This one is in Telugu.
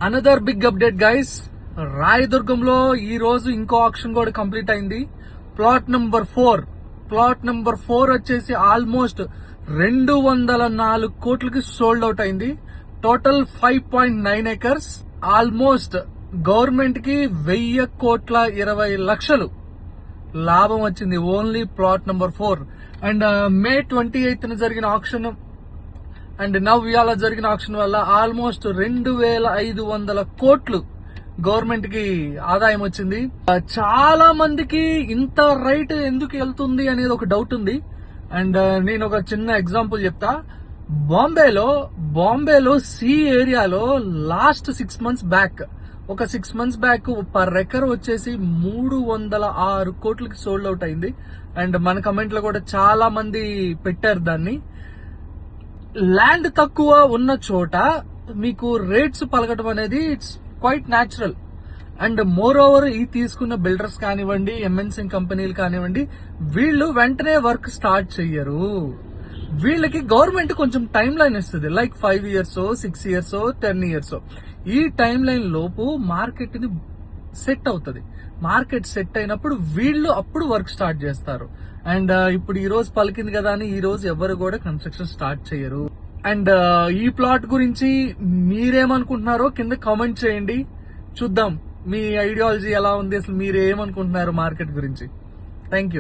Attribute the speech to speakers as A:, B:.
A: Another big update guys. రాయదుర్గంలో ఈ రోజు ఇంకో ఆక్షన్ కూడా కంప్లీట్ అయింది. ప్లాట్ నెంబర్ 4 వచ్చేసి ఆల్మోస్ట్ 204 కోట్లకి సోల్డ్ అవుట్ అయింది. Total 5.9 acres. ఆల్మోస్ట్ గవర్నమెంట్ కి 1,20,20,00,000 లాభం వచ్చింది ఓన్లీ ప్లాట్ నెంబర్ 4. అండ్ మే 28న జరిగిన ఆక్షన్ అండ్ ఇవాళ జరిగిన ఆక్షన్ వల్ల ఆల్మోస్ట్ 2,500 కోట్లు గవర్నమెంట్ కి ఆదాయం వచ్చింది. చాలా మందికి ఇంత రైట్ ఎందుకు వెళ్తుంది అనేది ఒక డౌట్ ఉంది. అండ్ నేను ఒక చిన్న ఎగ్జాంపుల్ చెప్తా. బాంబేలో సి ఏరియాలో last 6 months back per acre వచ్చేసి 306 కోట్లకి సోల్డ్ అవుట్ అయింది. అండ్ మన కమెంట్ లో కూడా చాలా మంది పెట్టారు దాన్ని. ల్యాండ్ తక్కువ ఉన్న చోట మీకు రేట్స్ పలకటం అనేది it's quite natural. And more over ఈ తీసుకున్న బిల్డర్స్ కానివ్వండి, ఎంఎన్సీ కంపెనీలు కానివ్వండి, వీళ్ళు వెంటనే వర్క్ స్టార్ట్ చెయ్యరు. వీళ్ళకి గవర్నమెంట్ కొంచెం టైం లైన్ ఇస్తుంది. Like 5 years, 6 years, 10 years. ఈ టైం లైన్ లోపు మార్కెట్ ని సెట్ అవుతుంది. మార్కెట్ సెట్ అయినప్పుడు వీళ్ళు అప్పుడు వర్క్ స్టార్ట్ చేస్తారు. అండ్ ఇప్పుడు ఈ రోజు పలికింది కదా అని ఈ రోజు ఎవరు కూడా కన్స్ట్రక్షన్ స్టార్ట్ చేయరు. అండ్ ఈ ప్లాట్ గురించి మీరేమనుకుంటున్నారో కింద కామెంట్ చేయండి. చూద్దాం మీ ఐడియాలజీ ఎలా ఉంది, అసలు మీరేమనుకుంటున్నారు మార్కెట్ గురించి. Thank you.